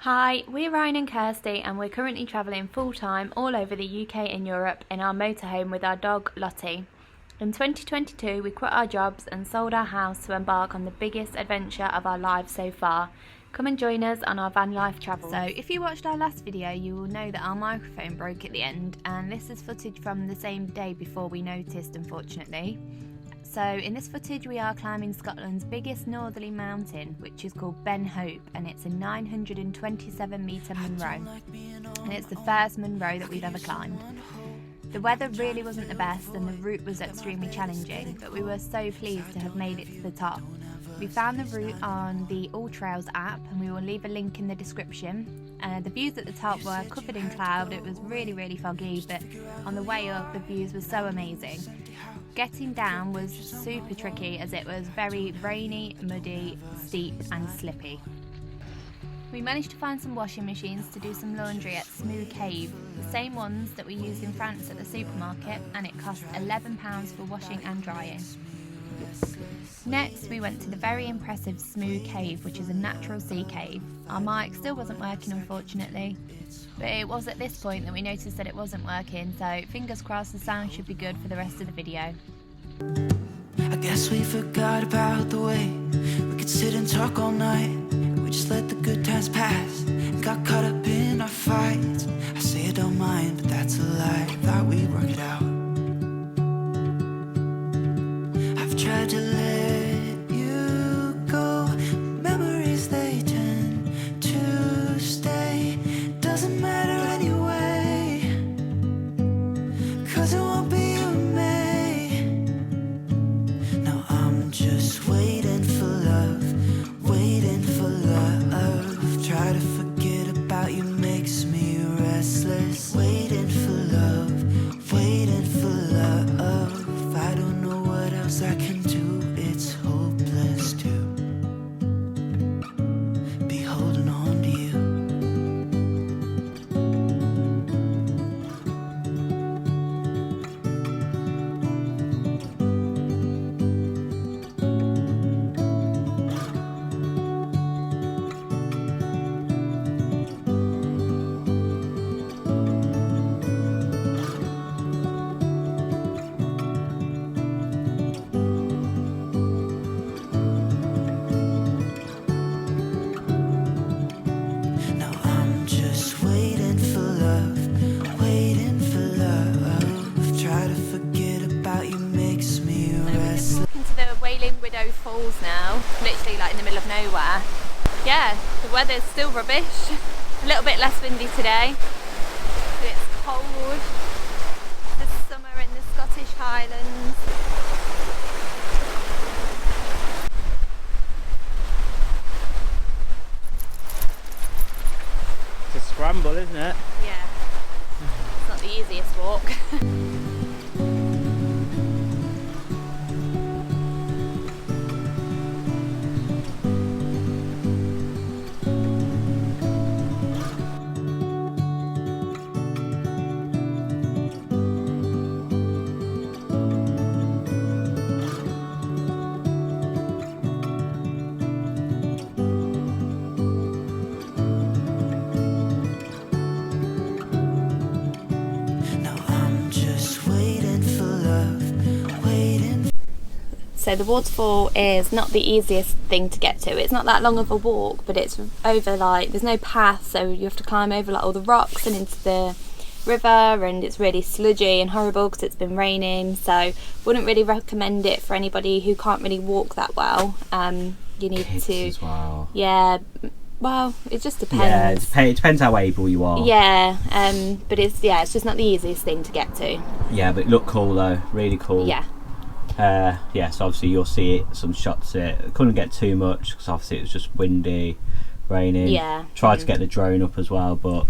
Hi, we're Ryan and Kirsty and we're currently travelling full-time all over the UK and Europe in our motorhome with our dog Lottie. In 2022 we quit our jobs and sold our house to embark on the biggest adventure of our lives so far. Come and join us on our van life travel. So if you watched our last video you will know that our microphone broke at the end, and this is footage from the same day before we noticed, unfortunately. So in this footage we are climbing Scotland's biggest northerly mountain, which is called Ben Hope, and it's a 927 metre munro, and it's the first munro that we've ever climbed. The weather really wasn't the best and the route was extremely challenging, but we were so pleased to have made it to the top. We found the route on the All Trails app and we will leave a link in the description. The views at the top were covered in cloud. It was really foggy, but on the way up the views were so amazing. Getting down was super tricky as it was very rainy, muddy, steep and slippy. We managed to find some washing machines to do some laundry at Smoo Cave, the same ones that we used in France at the supermarket, and it cost £11 for washing and drying. Next we went to the very impressive Smoo Cave, which is a natural sea cave. Our mic still wasn't working unfortunately, but it was at this point that we noticed that it wasn't working, so fingers crossed the sound should be good for the rest of the video. I guess we forgot about the way we could sit and talk all night. We just let the good times pass and got caught up in our fights. I say I don't mind, but that's a lie. Thought we'd work it out. I've tried to let you go. Memories, they tend to stay. Doesn't matter anyway, 'cause it won't be you and me. Now I'm just waiting for love, waiting for love. Try to forget about you makes me restless. Waiting for love, waiting for love. I don't know what else I can do, it's hopeless to be holding on to you. Wailing Widow Falls now, literally like in the middle of nowhere. Yeah, the weather's still rubbish, a little bit less windy today, but it's cold. It's summer in the Scottish Highlands. It's a scramble, isn't it? Yeah, it's not the easiest walk. So the waterfall is not the easiest thing to get to. It's not that long of a walk, but it's over like, there's no path, so you have to climb over like all the rocks and into the river, and it's really sludgy and horrible because it's been raining, so wouldn't really recommend it for anybody who can't really walk that well. You need Kids to as well. Yeah, well, it just depends. Yeah, it depends how able you are. Yeah, but it's just not the easiest thing to get to. Yeah, but it looked cool though, really cool. Yeah. Yeah, so obviously you'll see it, some shots of it. Couldn't get too much because obviously it was just windy, raining. Yeah. Tried to get the drone up as well, but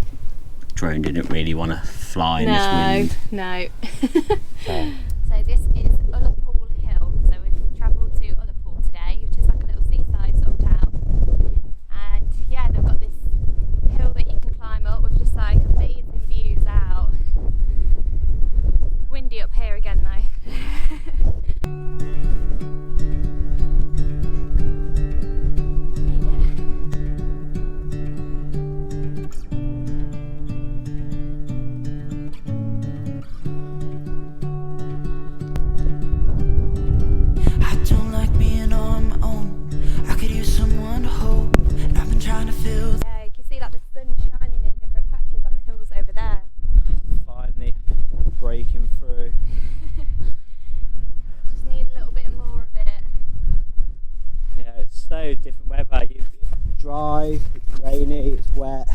drone didn't really want to fly in this wind. No. So this is Waterfall Hill. So we've travelled to Waterfall today, which is like a little seaside sort of town. And yeah, they've got this hill that you can climb up with just like amazing views out. Windy up here again though. rainy, it's wet.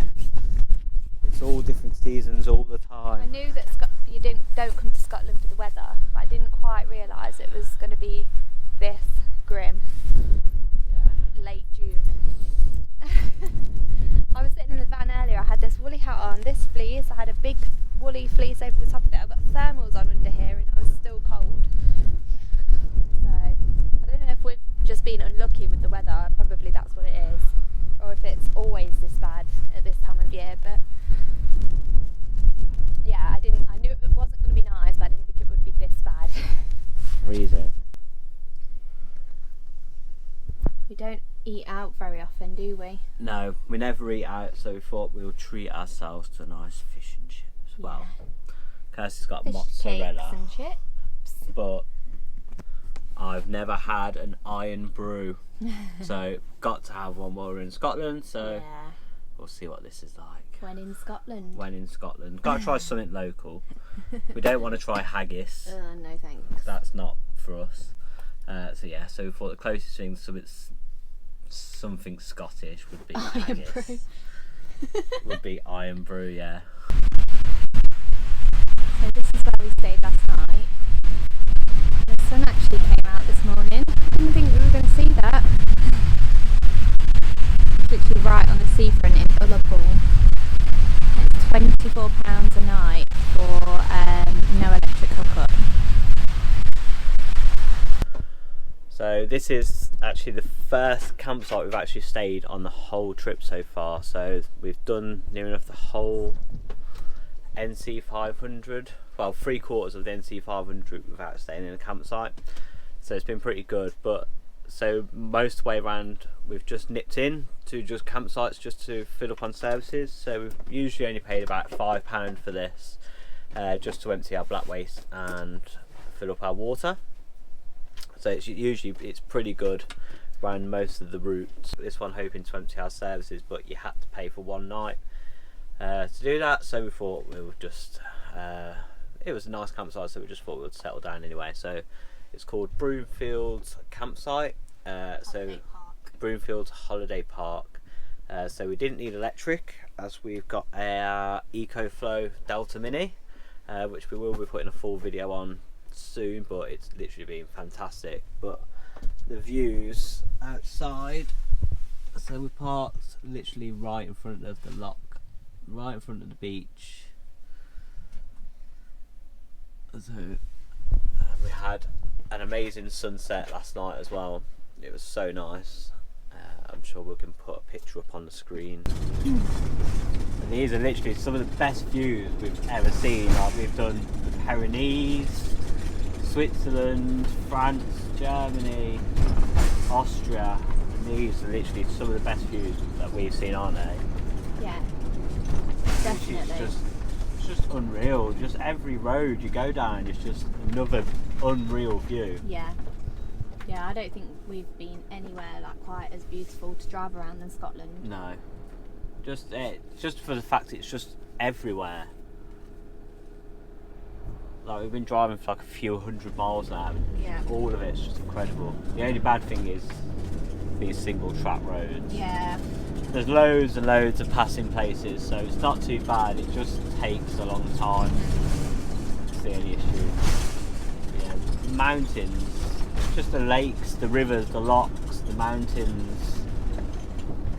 It's all different seasons all the I time. knew that you don't come to Scotland for the weather, but I didn't quite realise it was going to be this grim. Yeah. Late June. I was sitting in the van earlier, I had this woolly hat on, this fleece, I had a big woolly fleece over the top of it, I've got thermals on under here and I was still cold. So, I don't know if we've just been unlucky with the weather, probably that's what it is, or if it's always this bad at this time of year, but yeah, I knew it wasn't going to be nice, but I didn't think it would be this bad. Freezing. We don't eat out very often, do we? No, we never eat out, so we thought we'll treat ourselves to a nice fish and chips. Well, Kirsty's got Fish mozzarella, cakes and chips. but I've never had an iron brew, so got to have one while we're in Scotland. So Yeah, we'll see what this is like when in Scotland. when in Scotland. Got to try something local. We don't want to try haggis. No thanks. That's not for us. So yeah, so we thought the closest thing to something Scottish would be haggis. Would be iron brew, yeah. So this is where we stayed last night. The sun actually came out this morning. Didn't think we were going to see that. It's literally right on the seafront in Ullapool. It's £24 a night for no electric hookup. So this is actually the first campsite we've actually stayed on the whole trip so far. So we've done near enough the whole NC500, well 3/4 of the NC500 without staying in a campsite. So it's been pretty good, but so most of the way around we've just nipped in to just campsites just to fill up on services. So we've usually only paid about £5 for this, just to empty our black waste and fill up our water. So it's pretty good around most of the routes. This one hoping to empty our services, but you had to pay for one night to do that. So we thought we would just, it was a nice campsite, so we just thought we would settle down anyway. So it's called Broomfields Campsite. So Broomfields Holiday Park. So we didn't need electric as we've got a EcoFlow Delta Mini, which we will be putting a full video on soon, but it's literally been fantastic. But the views outside, so we parked literally right in front of the lock, right in front of the beach. So we had an amazing sunset last night as well. It was so nice. I'm sure we can put a picture up on the screen. And these are literally some of the best views we've ever seen. Like we've done the Pyrenees, Switzerland, France, Germany, Austria, and these are literally some of the best views that we've seen, aren't they? Yeah, definitely. It's just unreal. Just every road you go down is just another unreal view. Yeah, I don't think we've been anywhere like quite as beautiful to drive around than Scotland. No, just for the fact it's just everywhere. Like we've been driving for like a few hundred miles now, and Yeah. all of it's just incredible. The only bad thing is these single track roads. Yeah. There's loads and loads of passing places, so it's not too bad. It just takes a long time. It's the only issue. Yeah, mountains, just the lakes, the rivers, the lochs, the mountains,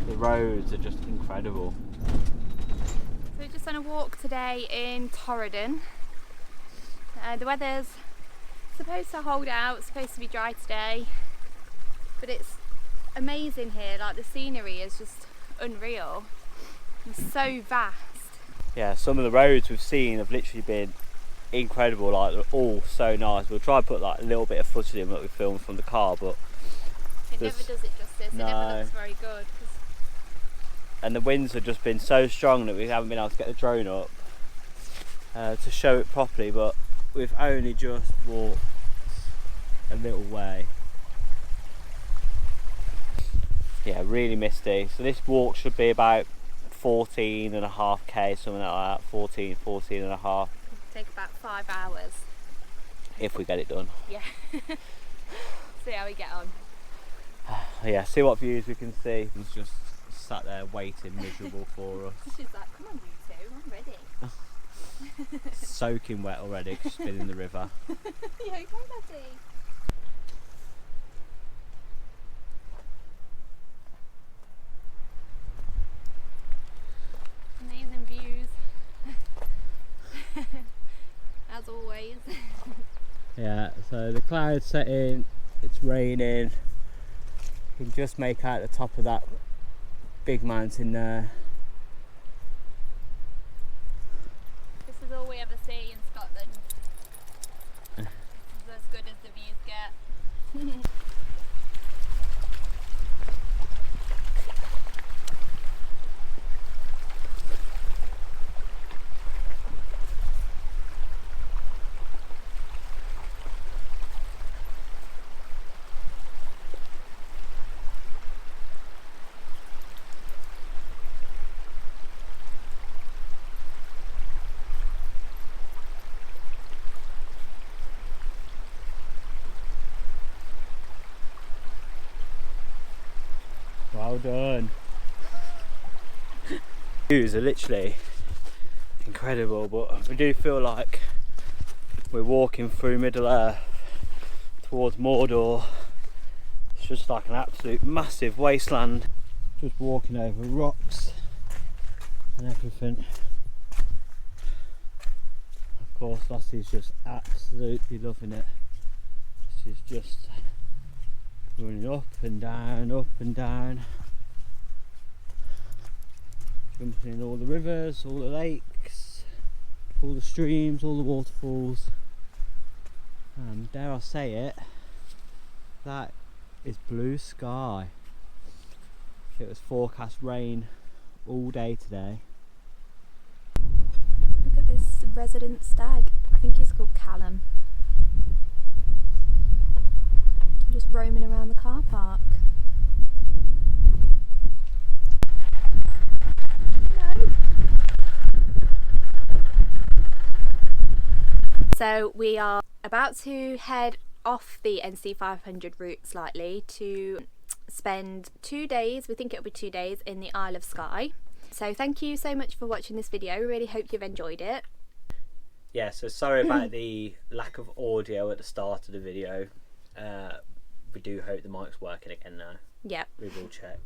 the roads are just incredible. So we're just on a walk today in Torridon. The weather's supposed to hold out, it's supposed to be dry today, but it's amazing here. Like the scenery is just unreal. It's so vast. Yeah, some of the roads we've seen have literally been incredible. Like they're all so nice. We'll try and put like a little bit of footage in that we filmed from the car, but It never does it justice. No. It never looks very good. And the winds have just been so strong that we haven't been able to get the drone up to show it properly. But we've only just walked a little way. Yeah, really misty. So this walk should be about 14.5k, something like that. 14 and a half. It'll take about 5 hours. If we get it done. Yeah. See how we get on. Yeah, see what views we can see. It's just sat there waiting, miserable for us. She's like, come on you two, I'm ready. Soaking wet already because she's been in the river. You okay, Lottie? Amazing views. As always. Yeah, so the clouds setting, it's raining. You can just make out the top of that big mountain there. This is all we ever see in Scotland. This is as good as the views get. Well done. Views are literally incredible, but we do feel like we're walking through Middle Earth towards Mordor. It's just like an absolute massive wasteland. Just walking over rocks and everything. Of course, Lottie's just absolutely loving it. She's just running up and down, jumping in all the rivers, all the lakes, all the streams, all the waterfalls, and dare I say it, that is blue sky. It was forecast rain all day today. Look at this resident stag. I think he's called Callum. Just roaming around the car park. No. So we are about to head off the NC500 route slightly to spend 2 days, we think it'll be 2 days, in the Isle of Skye. So thank you so much for watching this video. We really hope you've enjoyed it. Yeah, so sorry about the lack of audio at the start of the video. We do hope the mic's working again now. Yep. We will check.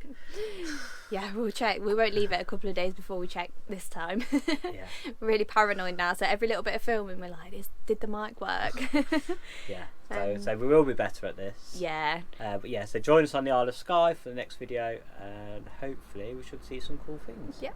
Yeah, we'll check. We won't leave it a couple of days before we check this time. Yeah. We're really paranoid now, so every little bit of filming we're like, did the mic work? Yeah, so we will be better at this. Yeah. But yeah, so join us on the Isle of Skye for the next video, and hopefully we should see some cool things. Yep.